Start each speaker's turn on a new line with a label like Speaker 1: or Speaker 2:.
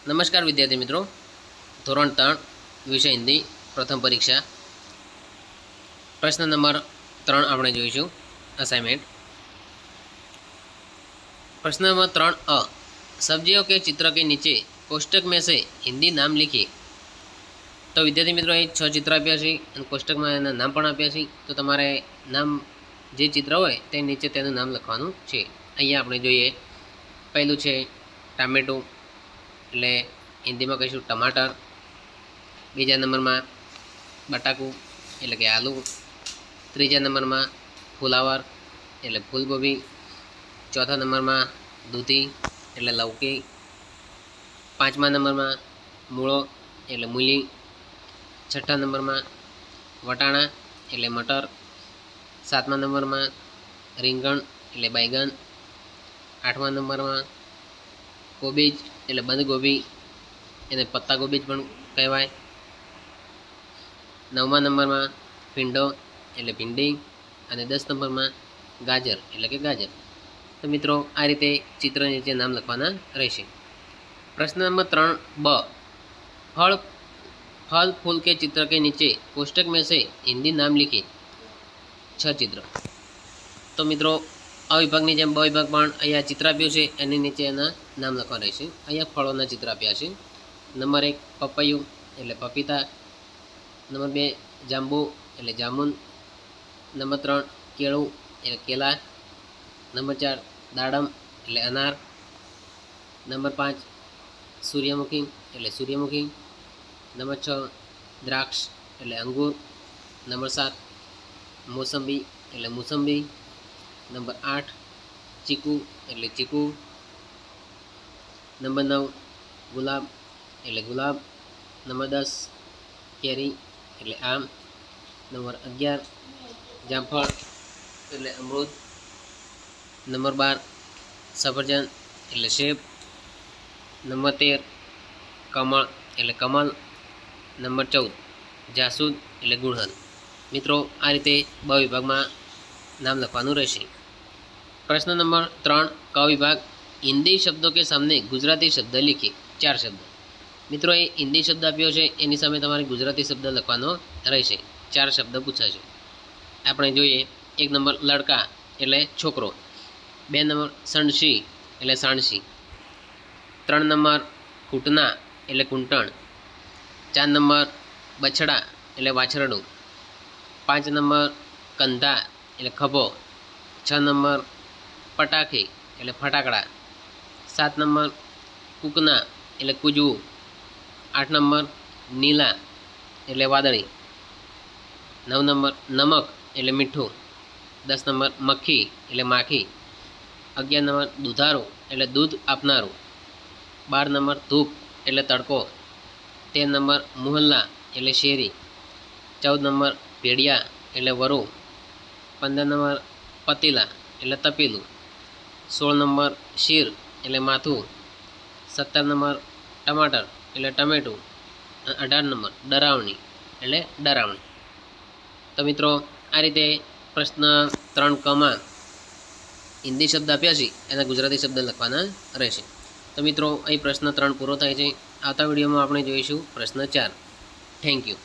Speaker 1: नमस्कार विद्यार्थी मित्रों, धोरण 3 विषय हिंदी प्रथम परीक्षा प्रश्न नंबर 3 આપણે જોઈશું असाइनमेंट। प्रश्न नंबर 3 अ सब्जियों के चित्र के नीचे कोष्टक में से हिंदी नाम लिखिए। तो विद्यार्थी मित्रों અહીં 6 चित्र આપ્યા છે અને કોષ્ટકમાં એના નામ પણ આપ્યા છે। તો તમારે નામ જે ચિત્ર હોય તે નીચે તેનું નામ લખવાનું છે। અહીંયા આપણે જોઈએ, પહેલું છે ટામેટું એટલે हिंदी में कहीशू टमाटर। बीजा नंबर में बटाकू एटले के आलू। तीजा नंबर में फुलावर एटले फूलगोभी। चौथा नंबर में दूधी एटले लौकी। पांचमा नंबर में मूळो एटले मूली। छठा नंबर में वटाणा एटले मटर। सातमा नंबर में રીંગણ एटले बैगन। आठमा नंबर में कोबीज एटले बंधगोभी, એને पत्ता गोभी पण कहेवाय। 9मा नंबर में भींडो एटले भींडी और 10 नंबर में गाजर एटले के गाजर। तो मित्रों आ रीते चित्र नीचे नाम लखवाना रहेशे। प्रश्न नंबर 3 ब फल फूल के चित्र के नीचे कोष्टक में से हिंदी नाम लिखी। 6 चित्र। तो मित्रों आ विभागनी जेम ब विभाग पण अहींया चित्र आप्युं छे एनी नीचे एना नाम लखवाना रहेशे। अहींया फळोना चित्र आप्या छे। नंबर 1 पपैયું एटले पपीता। नंबर 2 जांबू एटले जामुन। नंबर 3 केळું एटले केला। नंबर 4 दाडम एटले अनार। नंबर 5 सूर्यमुखी एटले सूर्यमुखी। नंबर 6 द्राक्ष एटले अंगूर। नंबर 7 मोसंबी एटले मोसंबी। नंबर 8 चीकू एटले चीकू। नंबर 9 गुलाब एटले गुलाब। नंबर 10 केरी एटले आम। नंबर 11 जामफळ एटले अमरूद। नंबर 12 सफरजन एटले सेब। नंबर 13 कमळ एटले कमल। नंबर 14 जासूद एटले गुड़हल। मित्रों आ रीते ब विभाग में नाम लखवानुं रहेशे। प्रश्न नंबर 3 क विभाग हिंदी शब्दों के सामने गुजराती शब्द लिखिए। 4 शब्द। मित्रों ये हिंदी शब्द आप्यो छे एनी सामे तमारे गुजराती शब्द लखवानो रहेशे। 4 शब्द पूछाशे। आपणे जोईए 1 नंबर लड़का एटले छोकरो। 2 नंबर सणसी एटले साणसी। 3 नंबर कूटना एटले कूंटण। 4 नंबर बछड़ा एटले वाछरडुं। 5 नंबर कंधा एटले खभो। 6 नंबर पटाखी एटले फटाकड़ा। 7 नंबर कूकना एटले कूजवू। 8 नंबर नीला एटले वादળી। 9 नंबर नमक एटले मीठू। 10 नंबर मक्खी एटले माखी। 11 नंबर दूधारू एटले दूध आपनारू। 12 नंबर धूप एटले तड़को। 13 नंबर मुहल्ला एटले शेरी। 14 नंबर भेड़िया एटले वरू। 15 नंबर पतीला एटले तपीलू। 16 नंबर शीर एटले माथू। 17 नंबर टमाटर एटले टमेटू। 18 नंबर डरावणी एटले डरावणी। तो मित्रों आ रीते प्रश्न 3 क में हिंदी शब्द आप्या छे एना गुजराती शब्द लखवाना रहेशे। तो मित्रों अहीं प्रश्न 3 पूरो थाय छे। आवता विडियोमां आपणे जोईशुं प्रश्न 4। Thank you.